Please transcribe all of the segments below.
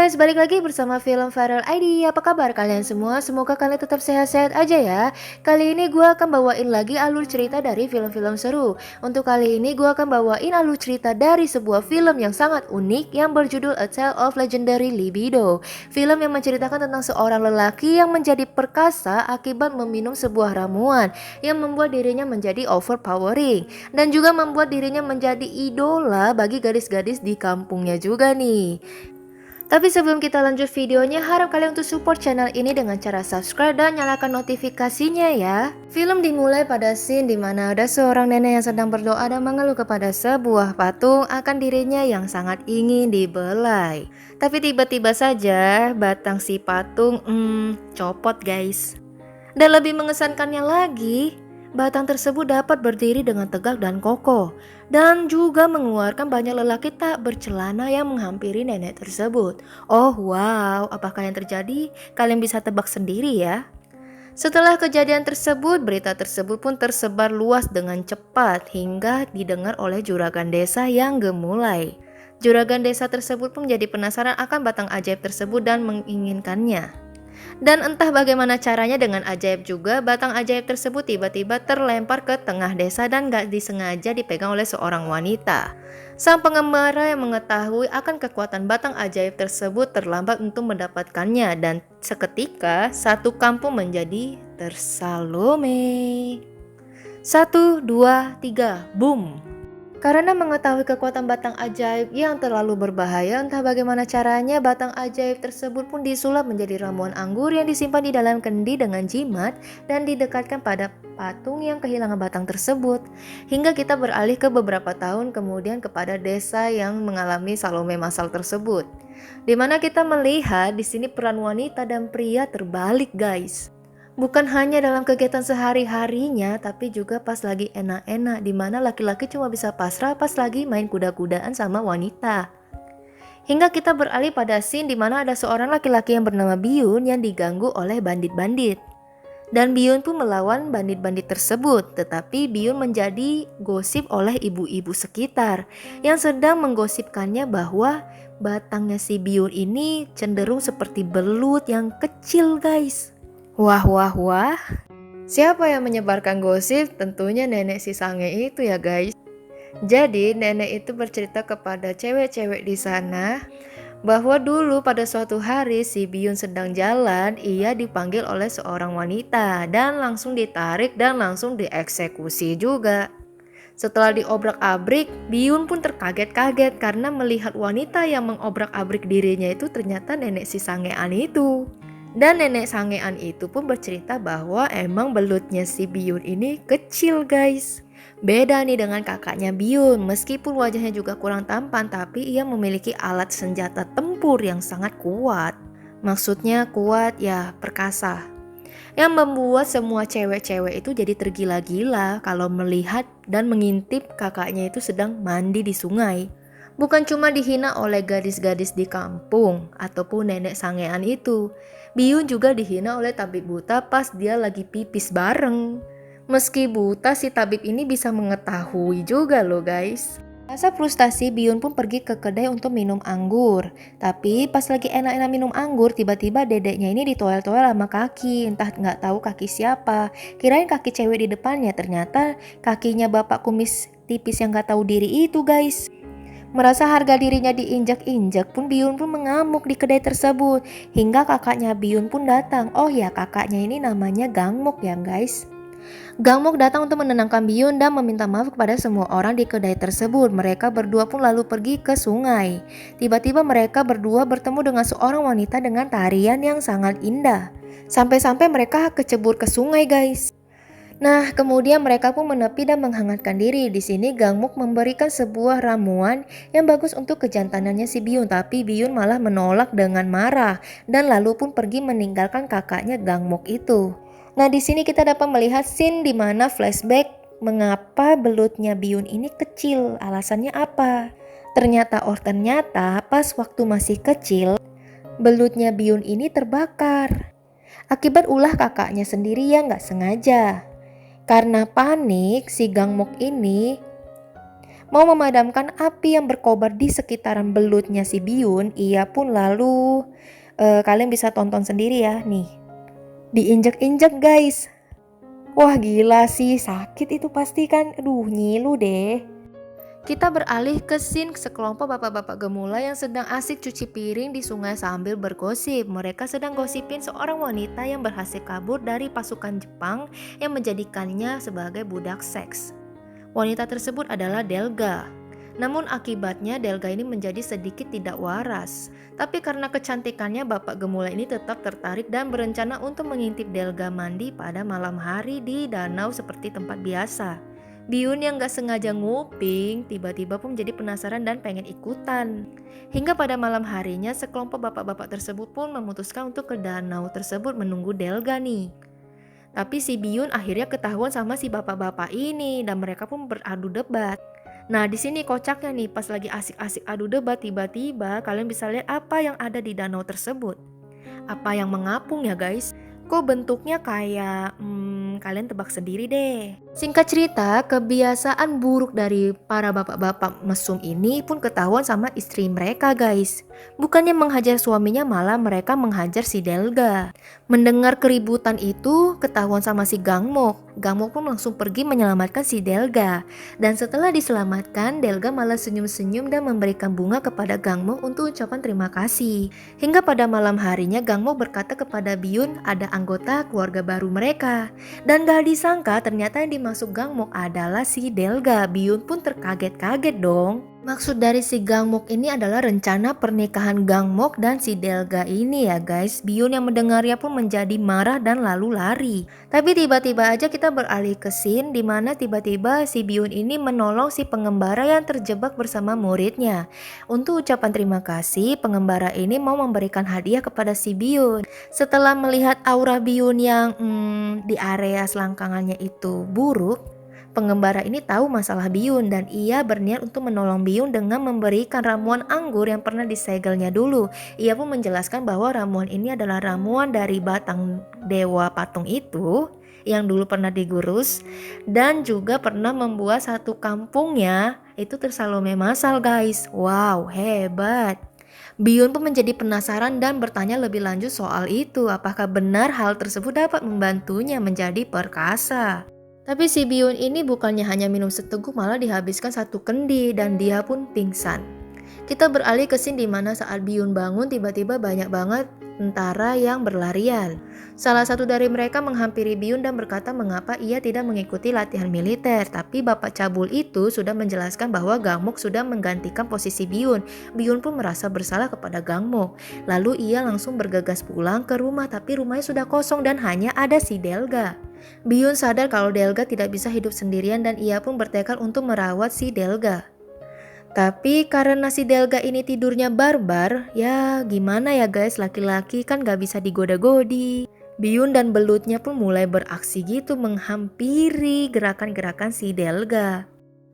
guys, balik lagi bersama Film Viral ID. Apa kabar kalian semua? Semoga kalian tetap sehat-sehat aja ya. Kali ini gue akan bawain lagi alur cerita dari film-film seru. Untuk kali ini gue akan bawain alur cerita dari sebuah film yang sangat unik yang berjudul A Tale of Legendary Libido. Film yang menceritakan tentang seorang lelaki yang menjadi perkasa akibat meminum sebuah ramuan yang membuat dirinya menjadi overpowering dan juga membuat dirinya menjadi idola bagi gadis-gadis di kampungnya juga nih. Tapi sebelum kita lanjut videonya, harap kalian untuk support channel ini dengan cara subscribe dan nyalakan notifikasinya ya. Film dimulai pada scene dimana ada seorang nenek yang sedang berdoa dan mengeluh kepada sebuah patung akan dirinya yang sangat ingin dibelai. Tapi tiba-tiba saja batang si patung copot guys. Dan lebih mengesankannya lagi, batang tersebut dapat berdiri dengan tegak dan kokoh dan juga mengeluarkan banyak lelaki tak bercelana yang menghampiri nenek tersebut. Oh wow, apakah yang terjadi? Kalian bisa tebak sendiri ya. Setelah kejadian tersebut, berita tersebut pun tersebar luas dengan cepat hingga didengar oleh juragan desa yang gemulai. Juragan desa tersebut pun menjadi penasaran akan batang ajaib tersebut dan menginginkannya. Dan entah bagaimana caranya dengan ajaib juga, batang ajaib tersebut tiba-tiba terlempar ke tengah desa dan gak disengaja dipegang oleh seorang wanita. Sang pengembara yang mengetahui akan kekuatan batang ajaib tersebut terlambat untuk mendapatkannya dan seketika satu kampung menjadi tersalome. 1, 2, 3, boom! Karena mengetahui kekuatan batang ajaib yang terlalu berbahaya, entah bagaimana caranya batang ajaib tersebut pun disulap menjadi ramuan anggur yang disimpan di dalam kendi dengan jimat dan didekatkan pada patung yang kehilangan batang tersebut. Hingga kita beralih ke beberapa tahun kemudian kepada desa yang mengalami Salome masal tersebut. Dimana kita melihat di sini peran wanita dan pria terbalik guys. Bukan hanya dalam kegiatan sehari-harinya, tapi juga pas lagi enak-enak, dimana laki-laki cuma bisa pasrah pas lagi main kuda-kudaan sama wanita. Hingga kita beralih pada scene dimana ada seorang laki-laki yang bernama Biyun yang diganggu oleh bandit-bandit. Dan Biyun pun melawan bandit-bandit tersebut, tetapi Biyun menjadi gosip oleh ibu-ibu sekitar yang sedang menggosipkannya bahwa batangnya si Biyun ini cenderung seperti belut yang kecil guys. Wah wah wah, siapa yang menyebarkan gosip? Tentunya nenek si Sange itu ya guys. Jadi nenek itu bercerita kepada cewek-cewek di sana bahwa dulu pada suatu hari si Biyun sedang jalan, ia dipanggil oleh seorang wanita dan langsung ditarik dan langsung dieksekusi juga. Setelah diobrak-abrik, Biyun pun terkaget-kaget karena melihat wanita yang mengobrak-abrik dirinya itu ternyata nenek si Sangean itu. Dan nenek Sangean itu pun bercerita bahwa emang belutnya si Biyun ini kecil guys. Beda nih dengan kakaknya Biyun, meskipun wajahnya juga kurang tampan tapi ia memiliki alat senjata tempur yang sangat kuat. Maksudnya kuat ya perkasa. Yang membuat semua cewek-cewek itu jadi tergila-gila kalau melihat dan mengintip kakaknya itu sedang mandi di sungai. Bukan cuma dihina oleh gadis-gadis di kampung ataupun nenek Sangean itu. Biyun juga dihina oleh tabib buta pas dia lagi pipis bareng. Meski buta, si tabib ini bisa mengetahui juga loh guys. Rasa frustasi, Biyun pun pergi ke kedai untuk minum anggur. Tapi pas lagi enak-enak minum anggur, tiba-tiba dedeknya ini ditoel-toel sama kaki. Entah nggak tahu kaki siapa. Kirain kaki cewek di depannya, ternyata kakinya bapak kumis tipis yang nggak tahu diri itu guys. Merasa harga dirinya diinjak-injak pun Biyun pun mengamuk di kedai tersebut. Hingga kakaknya Biyun pun datang. Oh ya, kakaknya ini namanya Gangmok ya guys. Gangmok datang untuk menenangkan Biyun dan meminta maaf kepada semua orang di kedai tersebut. Mereka berdua pun lalu pergi ke sungai. Tiba-tiba mereka berdua bertemu dengan seorang wanita dengan tarian yang sangat indah. Sampai-sampai mereka kecebur ke sungai guys. Nah, kemudian mereka pun menepi dan menghangatkan diri. Di sini Gangmok memberikan sebuah ramuan yang bagus untuk kejantanannya si Biyun, tapi Biyun malah menolak dengan marah dan lalu pun pergi meninggalkan kakaknya Gangmok itu. Nah, di sini kita dapat melihat scene di mana flashback mengapa belutnya Biyun ini kecil. Alasannya apa? Ternyata pas waktu masih kecil, belutnya Biyun ini terbakar. Akibat ulah kakaknya sendiri yang gak sengaja. Karena panik, si Gangmok ini Mau memadamkan api yang berkobar di sekitaran belutnya si Biyun, ia pun lalu kalian bisa tonton sendiri ya nih. Diinjek-injek guys. Wah gila sih, sakit itu pasti kan. Aduh nyilu deh. Kita beralih ke scene sekelompok bapak-bapak gemula yang sedang asik cuci piring di sungai sambil bergosip. Mereka sedang gosipin seorang wanita yang berhasil kabur dari pasukan Jepang yang menjadikannya sebagai budak seks. Wanita tersebut adalah Delga. Namun akibatnya Delga ini menjadi sedikit tidak waras. Tapi karena kecantikannya, bapak gemula ini tetap tertarik dan berencana untuk mengintip Delga mandi pada malam hari di danau seperti tempat biasa. Biyun yang gak sengaja nguping tiba-tiba pun menjadi penasaran dan pengen ikutan. Hingga pada malam harinya sekelompok bapak-bapak tersebut pun memutuskan untuk ke danau tersebut menunggu Delga nih. Tapi si Biyun akhirnya ketahuan sama si bapak-bapak ini dan mereka pun beradu debat. Nah di sini kocaknya nih, pas lagi asik-asik adu debat tiba-tiba kalian bisa lihat apa yang ada di danau tersebut. Apa yang mengapung ya guys? Kok bentuknya kayak kalian tebak sendiri deh. Singkat cerita, kebiasaan buruk dari para bapak-bapak mesum ini pun ketahuan sama istri mereka guys. Bukannya menghajar suaminya, malah mereka menghajar si Delga. Mendengar keributan itu ketahuan sama si Gangmok. Gangmok pun langsung pergi menyelamatkan si Delga. Dan setelah diselamatkan, Delga malah senyum-senyum dan memberikan bunga kepada Gangmok untuk ucapan terima kasih. Hingga pada malam harinya Gangmok berkata kepada Biyun ada anggota keluarga baru mereka. Dan gak disangka ternyata yang dimaksud Gangmok adalah si Delga. Biyun pun terkaget-kaget dong. Maksud dari si Gangmok ini adalah rencana pernikahan Gangmok dan si Delga ini ya guys. Biyun yang mendengarnya pun menjadi marah dan lalu lari. Tapi tiba-tiba aja kita beralih ke scene dimana tiba-tiba si Biyun ini menolong si pengembara yang terjebak bersama muridnya. Untuk ucapan terima kasih, pengembara ini mau memberikan hadiah kepada si Biyun. Setelah melihat aura Biyun yang di area selangkangannya itu buruk, pengembara ini tahu masalah Biyun dan ia berniat untuk menolong Biyun dengan memberikan ramuan anggur yang pernah disegelnya dulu. Ia pun menjelaskan bahwa ramuan ini adalah ramuan dari batang dewa patung itu yang dulu pernah digurus dan juga pernah membuat satu kampungnya itu tersalome masal guys. Wow, hebat. Biyun pun menjadi penasaran dan bertanya lebih lanjut soal itu. Apakah benar hal tersebut dapat membantunya menjadi perkasa? Tapi si Biyun ini bukannya hanya minum seteguk, malah dihabiskan satu kendi dan dia pun pingsan. Kita beralih ke scene dimana saat Biyun bangun tiba-tiba banyak banget tentara yang berlarian. Salah satu dari mereka menghampiri Biyun dan berkata mengapa ia tidak mengikuti latihan militer. Tapi bapak cabul itu sudah menjelaskan bahwa Gangmok sudah menggantikan posisi Biyun. Biyun pun merasa bersalah kepada Gangmok. Lalu ia langsung bergegas pulang ke rumah, tapi rumahnya sudah kosong dan hanya ada si Delga. Biyun sadar kalau Delga tidak bisa hidup sendirian dan ia pun bertekad untuk merawat si Delga. Tapi karena si Delga ini tidurnya barbar, ya gimana ya guys, laki-laki kan gak bisa digoda-godi. Biyun dan belutnya pun mulai beraksi gitu menghampiri gerakan-gerakan si Delga.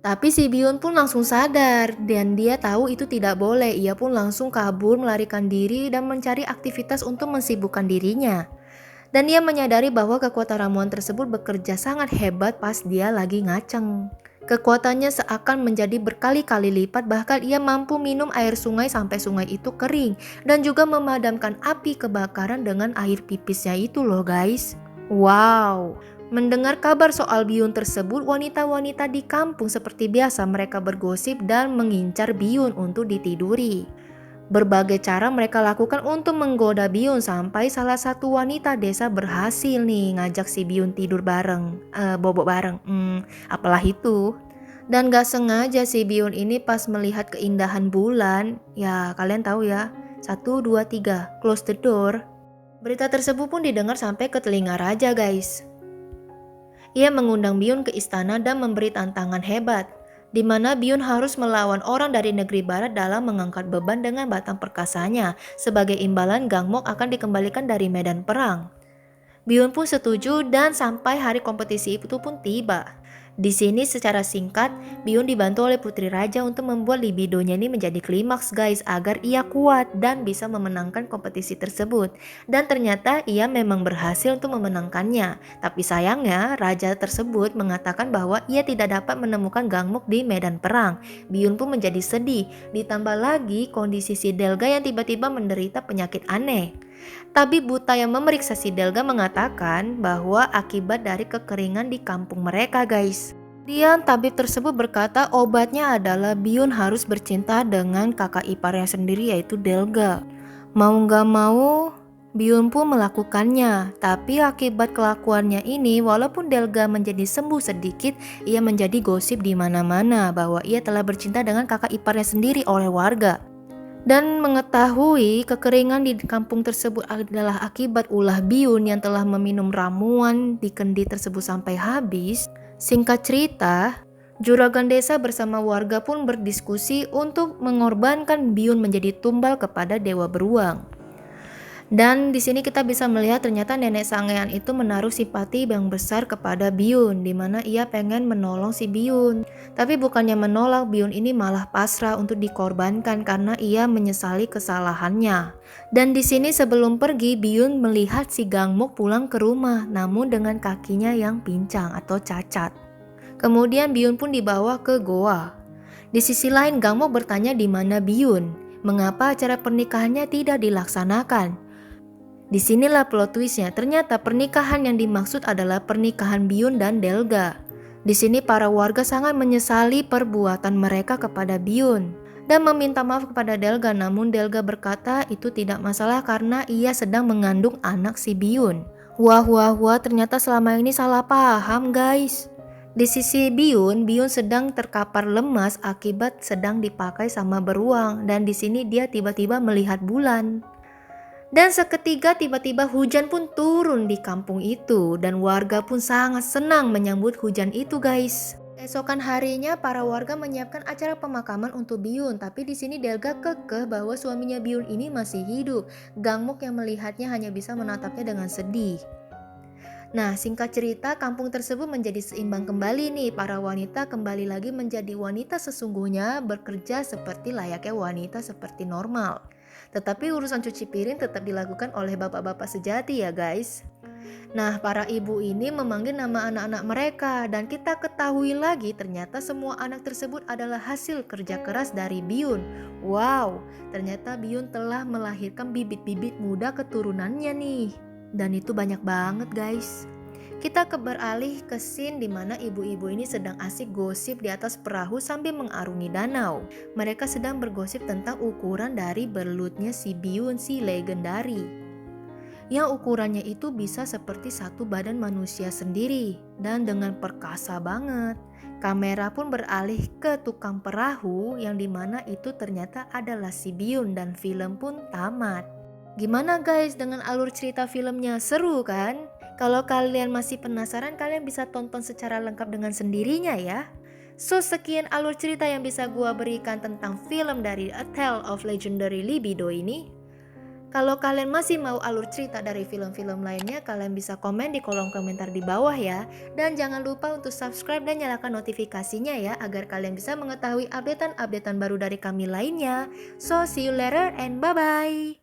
Tapi si Biyun pun langsung sadar dan dia tahu itu tidak boleh. Ia pun langsung kabur melarikan diri dan mencari aktivitas untuk mensibukkan dirinya. Dan dia menyadari bahwa kekuatan ramuan tersebut bekerja sangat hebat pas dia lagi ngaceng. Kekuatannya seakan menjadi berkali-kali lipat, bahkan ia mampu minum air sungai sampai sungai itu kering. Dan juga memadamkan api kebakaran dengan air pipisnya itu loh guys. Wow. Mendengar kabar soal Biyun tersebut, wanita-wanita di kampung seperti biasa mereka bergosip dan mengincar Biyun untuk ditiduri. Berbagai cara mereka lakukan untuk menggoda Biyun sampai salah satu wanita desa berhasil nih ngajak si Biyun tidur bareng, bobok bareng, apalah itu. Dan gak sengaja si Biyun ini pas melihat keindahan bulan, ya kalian tahu ya, 1, 2, 3, close the door. Berita tersebut pun didengar sampai ke telinga raja guys. Ia mengundang Biyun ke istana dan memberi tantangan hebat, di mana Biyun harus melawan orang dari negeri barat dalam mengangkat beban dengan batang perkasanya. Sebagai imbalan, Gangmok akan dikembalikan dari medan perang. Biyun pun setuju dan sampai hari kompetisi itu pun tiba. Di sini secara singkat, Biyun dibantu oleh Putri Raja untuk membuat libidonya ini menjadi klimaks guys, agar ia kuat dan bisa memenangkan kompetisi tersebut. Dan ternyata ia memang berhasil untuk memenangkannya. Tapi sayangnya raja tersebut mengatakan bahwa ia tidak dapat menemukan Gangmok di medan perang. Biyun pun menjadi sedih, ditambah lagi kondisi si Delga yang tiba-tiba menderita penyakit aneh. Tabib buta yang memeriksa si Delga mengatakan bahwa akibat dari kekeringan di kampung mereka guys. Kemudian tabib tersebut berkata obatnya adalah Biyun harus bercinta dengan kakak iparnya sendiri yaitu Delga. Mau gak mau Biyun pun melakukannya, tapi akibat kelakuannya ini walaupun Delga menjadi sembuh sedikit, ia menjadi gosip di mana-mana bahwa ia telah bercinta dengan kakak iparnya sendiri oleh warga. Dan mengetahui kekeringan di kampung tersebut adalah akibat ulah Biyun yang telah meminum ramuan di kendi tersebut sampai habis. Singkat cerita, juragan desa bersama warga pun berdiskusi untuk mengorbankan Biyun menjadi tumbal kepada dewa beruang. Dan di sini kita bisa melihat ternyata nenek Sangean itu menaruh simpati yang besar kepada Biyun, di mana ia pengen menolong si Biyun. Tapi bukannya menolak, Biyun ini malah pasrah untuk dikorbankan karena ia menyesali kesalahannya. Dan di sini sebelum pergi, Biyun melihat si Gangmok pulang ke rumah, namun dengan kakinya yang pincang atau cacat. Kemudian Biyun pun dibawa ke goa. Di sisi lain, Gangmok bertanya di mana Biyun, mengapa acara pernikahannya tidak dilaksanakan. Disinilah plot twistnya, ternyata pernikahan yang dimaksud adalah pernikahan Biyun dan Delga. Di sini para warga sangat menyesali perbuatan mereka kepada Biyun dan meminta maaf kepada Delga, namun Delga berkata itu tidak masalah karena ia sedang mengandung anak si Biyun. Wah, ternyata selama ini salah paham guys. Di sisi Biyun sedang terkapar lemas akibat sedang dipakai sama beruang, dan di sini dia tiba-tiba melihat bulan. Dan seketika tiba-tiba hujan pun turun di kampung itu dan warga pun sangat senang menyambut hujan itu guys. Esokan harinya para warga menyiapkan acara pemakaman untuk Biyun, tapi di sini Delga kekeh bahwa suaminya Biyun ini masih hidup. Gangmok yang melihatnya hanya bisa menatapnya dengan sedih. Nah, singkat cerita, kampung tersebut menjadi seimbang kembali nih. Para wanita kembali lagi menjadi wanita sesungguhnya, bekerja seperti layaknya wanita seperti normal. Tetapi urusan cuci piring tetap dilakukan oleh bapak-bapak sejati ya guys. Nah, para ibu ini memanggil nama anak-anak mereka, dan kita ketahui lagi ternyata semua anak tersebut adalah hasil kerja keras dari Biyun. Wow, ternyata Biyun telah melahirkan bibit-bibit muda keturunannya nih. Dan itu banyak banget guys. Kita beralih ke scene di mana ibu-ibu ini sedang asik gosip di atas perahu sambil mengarungi danau. Mereka sedang bergosip tentang ukuran dari berlutnya si Biyun si legendari. Yang ukurannya itu bisa seperti satu badan manusia sendiri dan dengan perkasa banget. Kamera pun beralih ke tukang perahu yang dimana itu ternyata adalah si Biyun dan film pun tamat. Gimana guys dengan alur cerita filmnya? Seru kan? Kalau kalian masih penasaran, kalian bisa tonton secara lengkap dengan sendirinya ya. So, sekian alur cerita yang bisa gua berikan tentang film dari A Tale of Legendary Libido ini. Kalau kalian masih mau alur cerita dari film-film lainnya, kalian bisa komen di kolom komentar di bawah ya. Dan jangan lupa untuk subscribe dan nyalakan notifikasinya ya, agar kalian bisa mengetahui updatean-updatean baru dari kami lainnya. So, see you later and bye-bye.